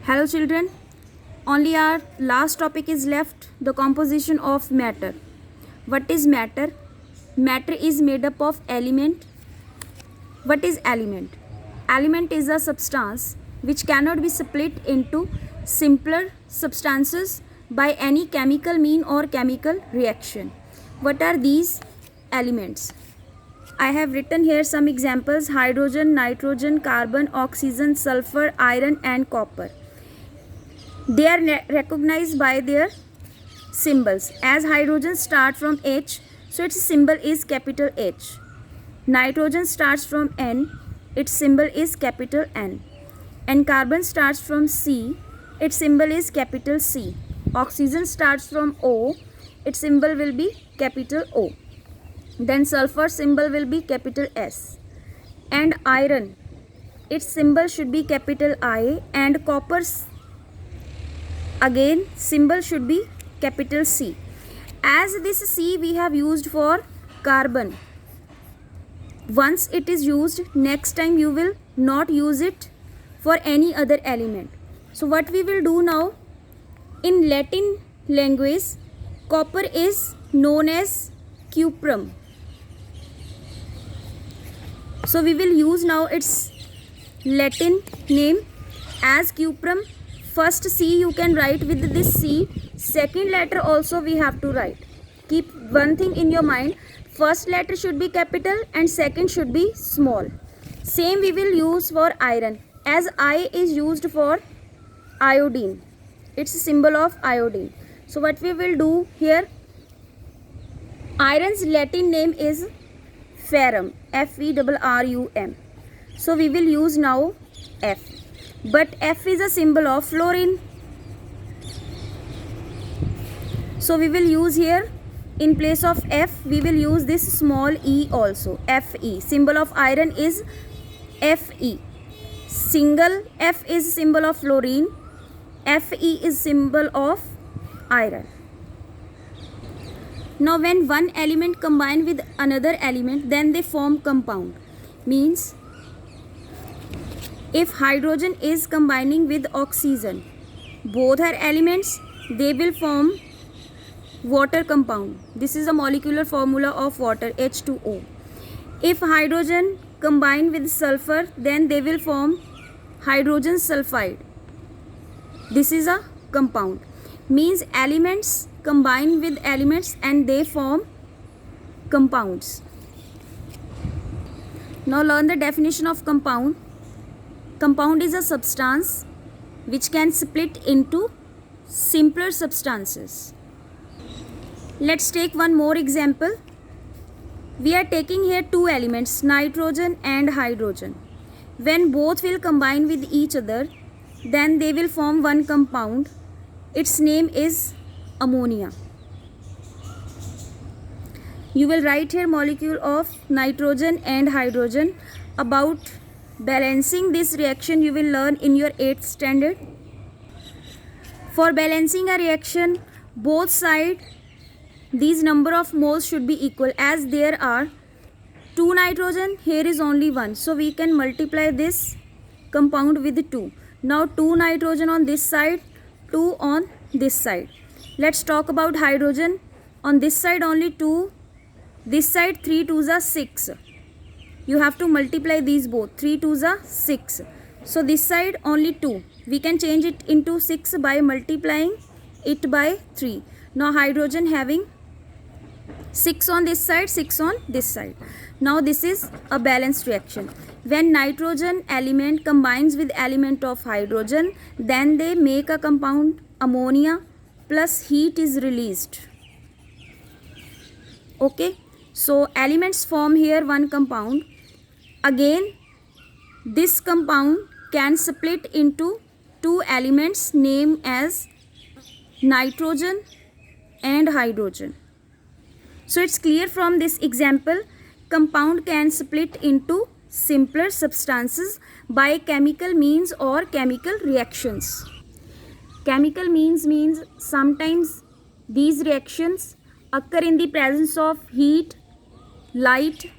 Hello children, only our last topic is left, the composition of matter. What is matter? Matter is made up of element. What is element? Element is a substance which cannot be split into simpler substances by any chemical mean or chemical reaction. What are these elements? I have written here some examples: hydrogen, nitrogen, carbon, oxygen, sulfur, iron and copper. They are recognized by their symbols. As hydrogen starts from H, so its symbol is capital H. Nitrogen starts from N, its symbol is capital N. And carbon starts from C, its symbol is capital C. Oxygen starts from O, its symbol will be capital O. Then sulfur symbol will be capital S. And iron, its symbol should be capital I, and copper's again symbol should be capital C. As this C we have used for carbon, once it is used, next time you will not use it for any other element. So what we will do now, in Latin language, copper is known as cuprum. So we will use now its Latin name as cuprum. First C you can write with this C. Second letter also we have to write. Keep one thing in your mind. First letter should be capital and second should be small. Same we will use for iron. As I is used for iodine. It's a symbol of iodine. So what we will do here, iron's Latin name is ferrum. F-E-R-R-U-M. So we will use now F. But F is a symbol of fluorine. So we will use here, in place of F, we will use this small e also, Fe. Symbol of iron is Fe. Single F is symbol of fluorine. Fe is symbol of iron. Now when one element combine with another element, then they form compound. Means if hydrogen is combining with oxygen, both are elements, they will form water compound. This is the molecular formula of water, H2O. If hydrogen combine with sulfur, then they will form hydrogen sulfide. This is a compound. Means elements combine with elements and they form compounds. Now learn the definition of compound. Compound is a substance which can split into simpler substances. Let's take one more example. We are taking here two elements, nitrogen and hydrogen. When both will combine with each other, then they will form one compound. Its name is ammonia. You will write here molecule of nitrogen and hydrogen. About balancing this reaction you will learn in your 8th standard. For balancing a reaction, both sides, these number of moles should be equal. As there are 2 nitrogen, here is only 1. So we can multiply this compound with 2. Now 2 nitrogen on this side, 2 on this side. Let's talk about hydrogen. On this side only 2, this side 3 2s are 6. You have to multiply these both. 3 2s are 6. So this side only 2. We can change it into 6 by multiplying it by 3. Now hydrogen having 6 on this side, 6 on this side. Now this is a balanced reaction. When nitrogen element combines with element of hydrogen, then they make a compound ammonia, plus heat is released. Okay. So elements form here one compound. Again, this compound can split into two elements named as nitrogen and hydrogen. So it's clear from this example, compound can split into simpler substances by chemical means or chemical reactions. Chemical means sometimes these reactions occur in the presence of heat, light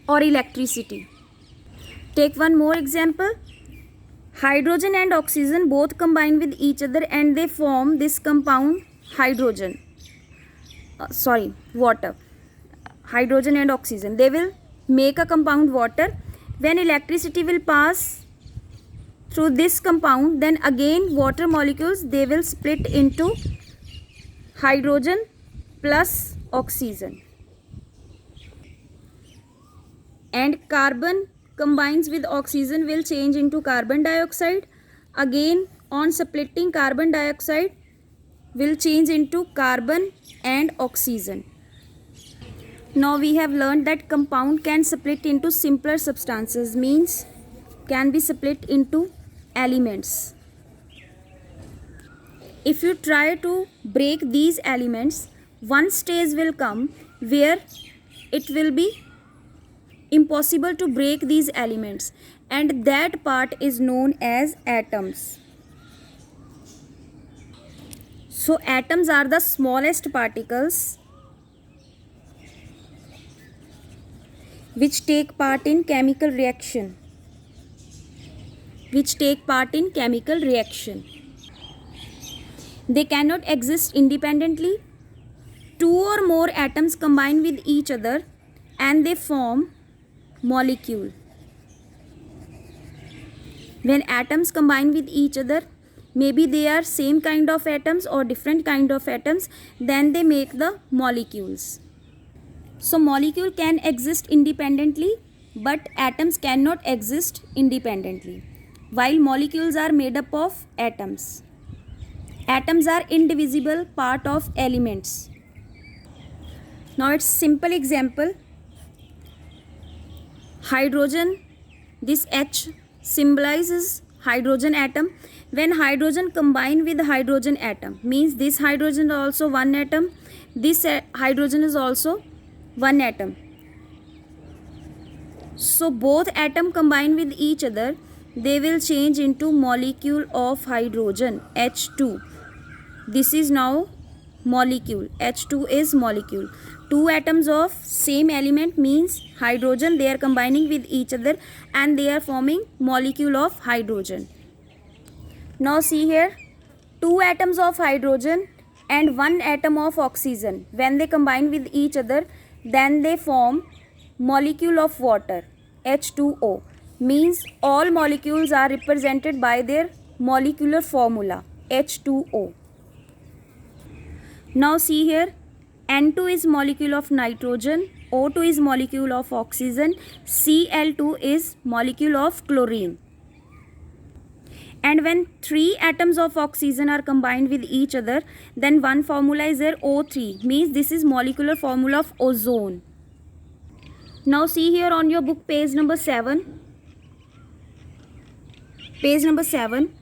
or electricity. Take one more example. Hydrogen and oxygen both combine with each other and they form this compound hydrogen. Water. Hydrogen and oxygen. They will make a compound water. When electricity will pass through this compound, then again water molecules, they will split into hydrogen plus oxygen. And carbon combines with oxygen will change into carbon dioxide. Again, on splitting, carbon dioxide will change into carbon and oxygen. Now we have learned that compound can split into simpler substances, means can be split into elements. If you try to break these elements, one stage will come where it will be impossible to break these elements, and that part is known as atoms. So atoms are the smallest particles which take part in chemical reaction. They cannot exist independently. Two or more atoms combine with each other and they form molecule. When atoms combine with each other, maybe they are same kind of atoms or different kind of atoms, then they make the molecules. So molecule can exist independently, but atoms cannot exist independently. While molecules are made up of atoms. Atoms are indivisible part of elements. Now it's simple example. Hydrogen, this H symbolizes hydrogen atom. When hydrogen combine with hydrogen atom, means this hydrogen is also one atom, this hydrogen is also one atom. So both atom combine with each other, they will change into molecule of hydrogen, H2. This is now molecule, H2 is molecule. Two atoms of same element means hydrogen, they are combining with each other and they are forming molecule of hydrogen. Now see here, two atoms of hydrogen and one atom of oxygen, when they combine with each other, then they form molecule of water, H2O. Means all molecules are represented by their molecular formula, H2O. Now see here, N2 is molecule of nitrogen, O2 is molecule of oxygen, Cl2 is molecule of chlorine. And when three atoms of oxygen are combined with each other, then one formula is there, O3, means this is molecular formula of ozone. Now see here on your book page number 7. Page number 7,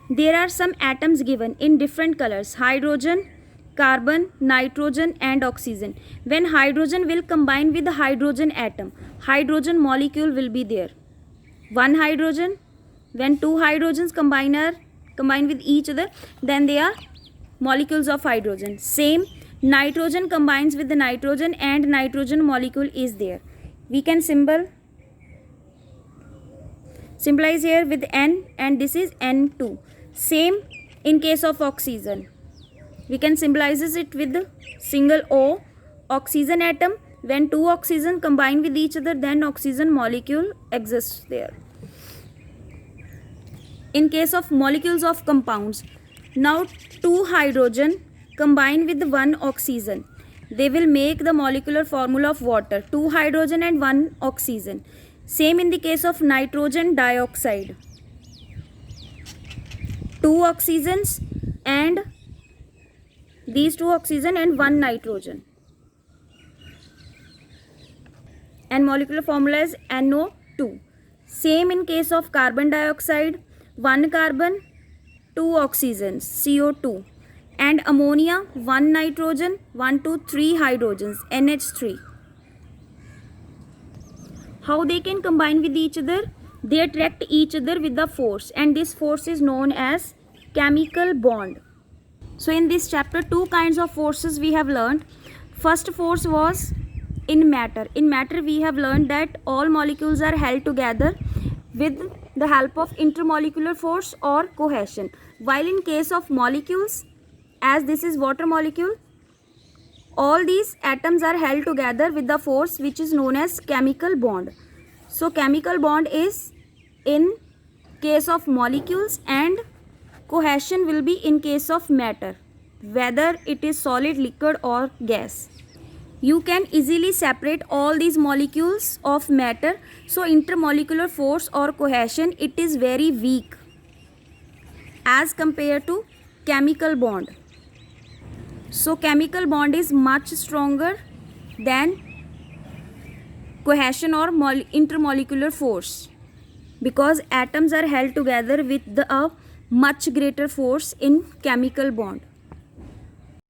there are some atoms given in different colors, hydrogen, carbon, nitrogen and oxygen. When hydrogen will combine with the hydrogen atom, hydrogen molecule will be there. One hydrogen, when two hydrogens combine with each other, then they are molecules of hydrogen. Same, nitrogen combines with the nitrogen and nitrogen molecule is there. We can symbolize here with N and this is N2. Same in case of oxygen. We can symbolize it with the single O, oxygen atom. When two oxygen combine with each other, then oxygen molecule exists there. In case of molecules of compounds, now two hydrogen combine with one oxygen. They will make the molecular formula of water, two hydrogen and one oxygen. Same in the case of nitrogen dioxide. Two oxygens and these two oxygen and one nitrogen. And molecular formula is NO2. Same in case of carbon dioxide, one carbon, two oxygens, CO2. And ammonia, one nitrogen, 1, 2, 3 hydrogens, NH3. How they can combine with each other? They attract each other with the force, and this force is known as chemical bond. So in this chapter, two kinds of forces we have learned. First force was in matter. In matter we have learned that all molecules are held together with the help of intermolecular force or cohesion. While in case of molecules, as this is water molecule, all these atoms are held together with the force which is known as chemical bond. So chemical bond is in case of molecules and cohesion will be in case of matter, whether it is solid, liquid or gas. You can easily separate all these molecules of matter. So intermolecular force or cohesion, it is very weak as compared to chemical bond. So chemical bond is much stronger than cohesion or intermolecular force, because atoms are held together with a much greater force in chemical bond.